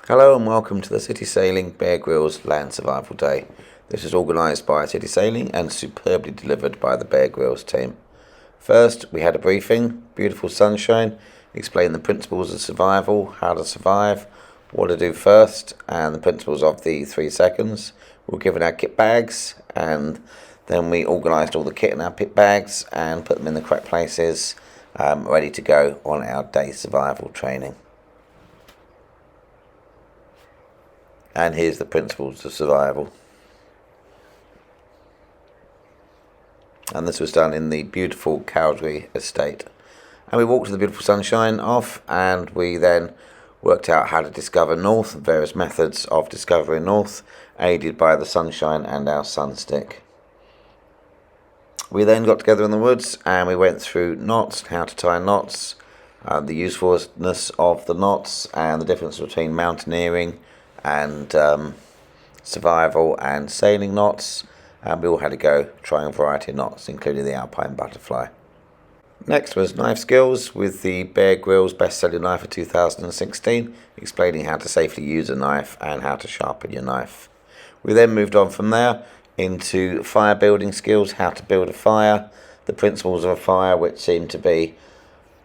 Hello and welcome to the City Sailing Bear Grylls Land Survival Day. This is organised by City Sailing and superbly delivered by the Bear Grylls team. First, we had a briefing, beautiful sunshine, explained the principles of survival, how to survive, what to do first, and the principles of the 3 seconds. We were given our kit bags, and then we organised all the kit in our pit bags and put them in the correct places, ready to go on our day survival training. And here's the principles of survival. And this was done in the beautiful Cowdray estate. And we walked to the beautiful sunshine off, and we then worked out how to discover north, various methods of discovering north, aided by the sunshine and our sun stick. We then got together in the woods and we went through knots, how to tie knots, the usefulness of the knots, and the difference between mountaineering and survival and sailing knots, and we all had to go trying a variety of knots, including the alpine butterfly. Next was knife skills with the Bear Grylls best-selling knife of 2016, explaining how to safely use a knife and how to sharpen your knife. We then moved on from there into fire building skills, how to build a fire, the principles of a fire, which seemed to be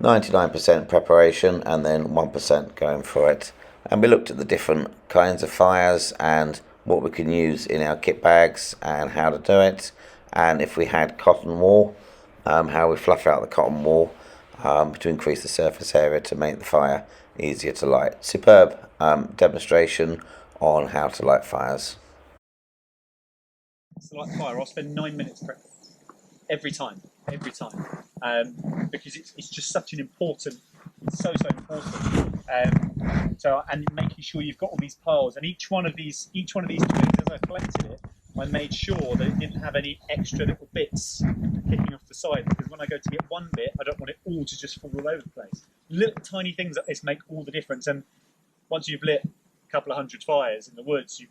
99% preparation and then 1% going for it. And we looked at the different kinds of fires and what we can use in our kit bags and how to do it. And if we had cotton wool, how we fluff out the cotton wool to increase the surface area to make the fire easier to light. Superb demonstration on how to light fires. To light fire, I'll spend 9 minutes prepping every time, because it's just such an important, it's so important. And making sure you've got all these piles, and each one of these twigs, as I collected it, I made sure that it didn't have any extra little bits kicking off the side, because when I go to get one bit, I don't want it all to just fall all over the place. Little tiny things like this make all the difference, and once you've lit a couple of hundred fires in the woods, you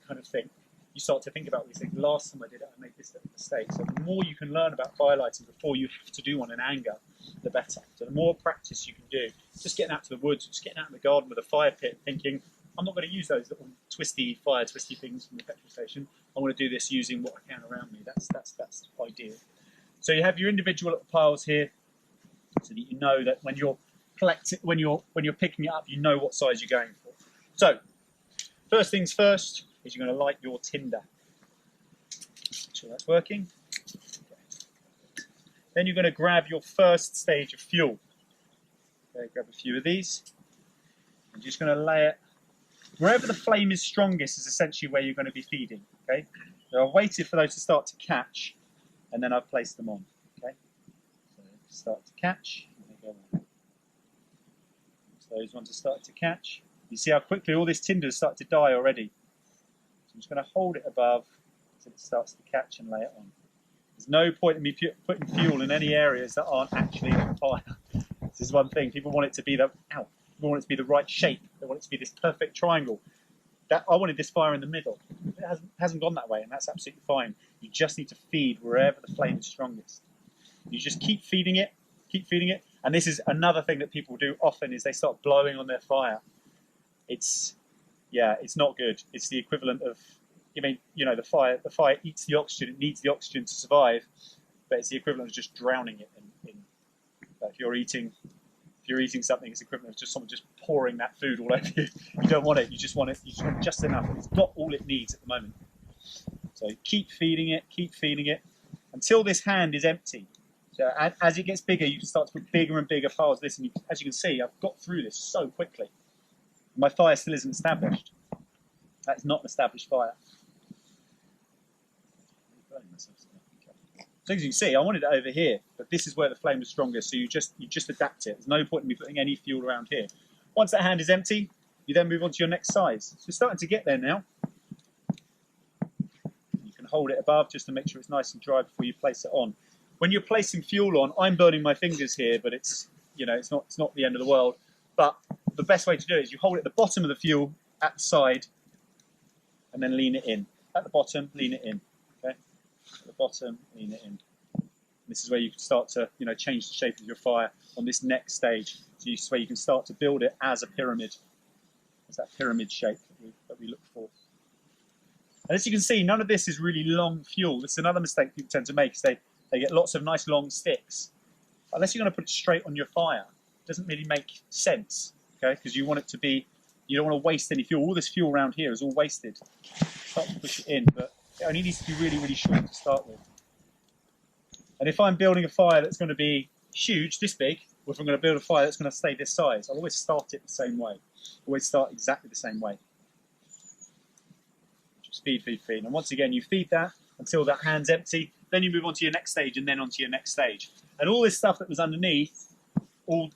start to think about these things. Last time I did it, I made this mistake. So the more you can learn about firelighting before you have to do one in anger, the better. So the more practice you can do, just getting out to the woods, just getting out in the garden with a fire pit, thinking, I'm not going to use those little twisty things from the petrol station. I want to do this using what I can around me. That's ideal. So you have your individual little piles here, so that you know that when you're picking it up, you know what size you're going for. So first things first is you're going to light your tinder. Make sure that's working. Okay. Then you're going to grab your first stage of fuel. Okay, grab a few of these. I'm just going to lay it wherever the flame is strongest is essentially where you're going to be feeding. Okay. So I've waited for those to start to catch, and then I've placed them on. Okay. So start to catch. And they go on. So those ones are starting to catch. You see how quickly all this tinder has started to die already. So I'm just going to hold it above until it starts to catch and lay it on. There's no point in me putting fuel in any areas that aren't actually on fire. This is one thing. People want it to be people want it to be the right shape. They want it to be this perfect triangle. I wanted this fire in the middle. It hasn't gone that way, and that's absolutely fine. You just need to feed wherever the flame is strongest. You just keep feeding it, and this is another thing that people do often is they start blowing on their fire. It's not good. It's the equivalent of, the fire eats the oxygen. It needs the oxygen to survive, but it's the equivalent of just drowning it in if you're eating something, it's equivalent of just someone just pouring that food all over you. You don't want it. You just want it just enough. It's got all it needs at the moment. So keep feeding it until this hand is empty. So as it gets bigger, you can start to put bigger and bigger piles of this. And as you can see, I've got through this so quickly. My fire still isn't established. That's not an established fire. So as you can see, I wanted it over here, but this is where the flame is strongest, so you just adapt it. There's no point in me putting any fuel around here. Once that hand is empty, you then move on to your next size. So you're starting to get there now. You can hold it above just to make sure it's nice and dry before you place it on. When you're placing fuel on, I'm burning my fingers here, but it's not the end of the world. But the best way to do it is you hold it at the bottom of the fuel, at the side, and then lean it in. At the bottom, lean it in. Okay? At the bottom, lean it in. This is where you can start to, change the shape of your fire on this next stage. So this is where you can start to build it as a pyramid. It's that pyramid shape that we look for. And as you can see, none of this is really long fuel. This is another mistake people tend to make, is they get lots of nice long sticks. Unless you're going to put it straight on your fire, it doesn't really make sense, okay? Because you want it to be, you don't want to waste any fuel. All this fuel around here is all wasted. Start to push it in, but it only needs to be really, really short to start with. And if I'm building a fire that's going to be huge, this big, or if I'm going to build a fire that's going to stay this size, I'll always start it the same way. Always start exactly the same way. Just feed, feed, feed. And once again, you feed that until that hand's empty. Then you move on to your next stage, and then on to your next stage. And all this stuff that was underneath all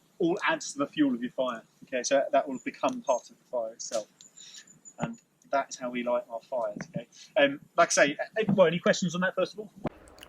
adds to the fuel of your fire. Okay, so that will become part of the fire itself. And that's how we light our fires. Okay. Like I say, well, any questions on that first of all?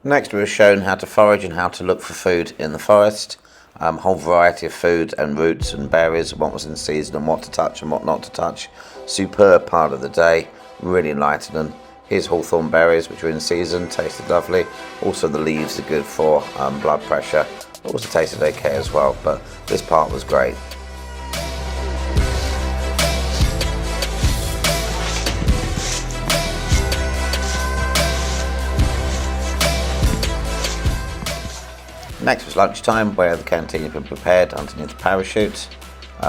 Next, we were shown how to forage and how to look for food in the forest. Whole variety of food and roots and berries, what was in season and what to touch and what not to touch. Superb part of the day, really enlightening. Here's hawthorn berries, which are in season, tasted lovely. Also the leaves are good for blood pressure. Also tasted okay as well, but this part was great. Next was lunchtime, where the canteen had been prepared underneath the parachute.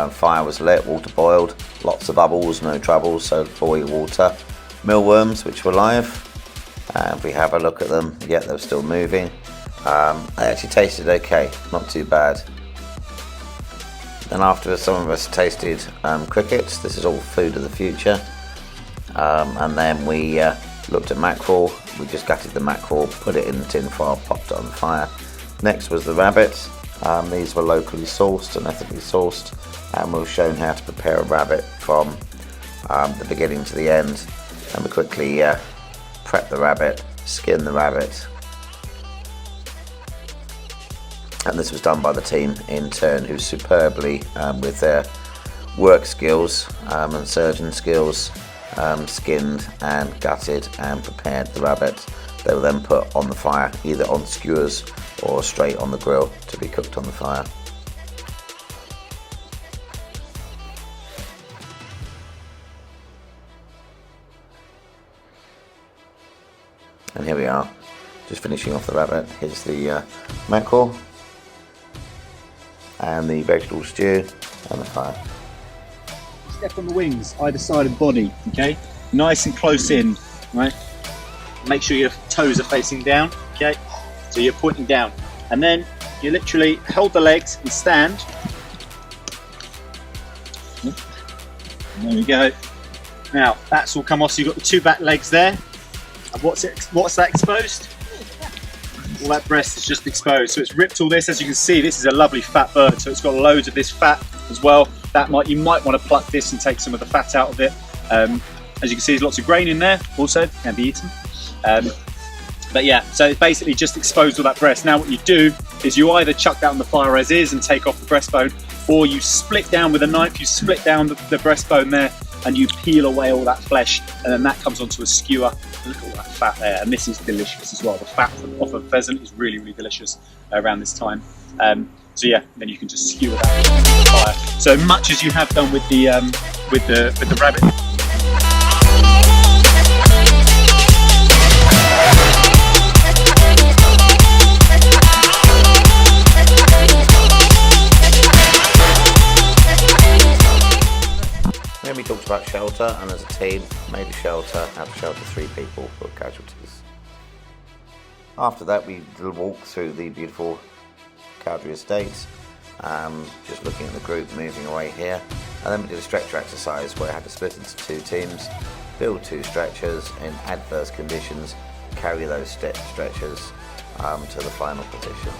Fire was lit, water boiled, lots of bubbles, no troubles, so boil water. Mealworms, which were live. If we have a look at them, yeah, they're still moving. They actually tasted okay, not too bad. Then after some of us tasted crickets, this is all food of the future. And then we looked at mackerel. We just gutted the mackerel, put it in the tin foil, popped it on the fire. Next was the rabbit. These were locally sourced and ethically sourced, and we were shown how to prepare a rabbit from the beginning to the end. And we quickly prep the rabbit, skin the rabbit, and this was done by the team in turn, who superbly, with their work skills and surgeon skills, skinned and gutted and prepared the rabbit. They were then put on the fire, either on skewers or straight on the grill to be cooked on the fire. And here we are, just finishing off the rabbit. Here's the mackerel and the vegetable stew and the fire. Step on the wings, either side of body, okay? Nice and close in, right? Make sure your toes are facing down, okay? So you're pointing down. And then you literally hold the legs and stand. And there we go. Now, that's all come off, so you've got the two back legs there. And what's that exposed? All that breast is just exposed. So it's ripped all this. As you can see, this is a lovely fat bird. So it's got loads of this fat as well. You might want to pluck this and take some of the fat out of it. As you can see, there's lots of grain in there. Also, can be eaten. But yeah, so it basically just exposed all that breast. Now what you do is you either chuck that on the fire as is and take off the breastbone, or you split down with a knife, you split down the breastbone there, and you peel away all that flesh, and then that comes onto a skewer. Look at all that fat there, and this is delicious as well. The fat off of pheasant is really, really delicious around this time. So yeah, then you can just skewer that on the fire. So much as you have done with the rabbit. Then we talked about shelter, and as a team made a shelter, how to shelter 3 people who were casualties. After that, we did a walk through the beautiful Cowdrey estate, just looking at the group moving away here, and then we did a stretcher exercise where I had to split into 2 teams, build 2 stretchers in adverse conditions, carry those stretchers to the final position.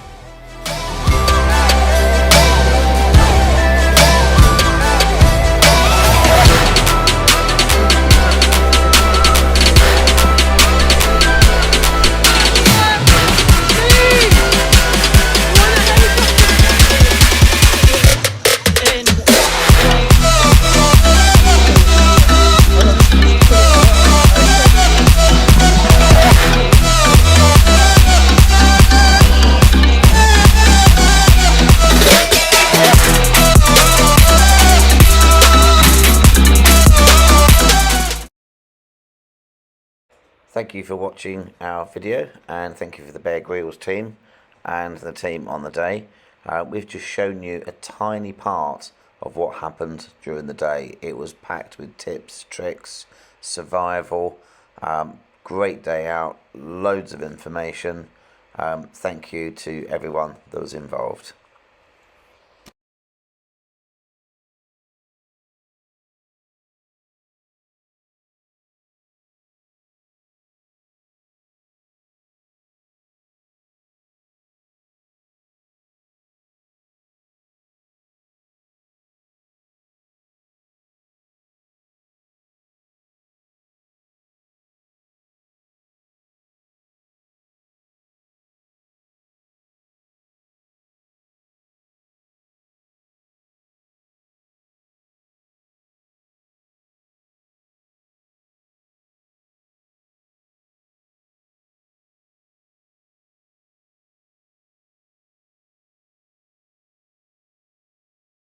Thank you for watching our video, and thank you for the Bear Grylls team and the team on the day. We've just shown you a tiny part of what happened during the day. It was packed with tips, tricks, survival, great day out, loads of information. Thank you to everyone that was involved.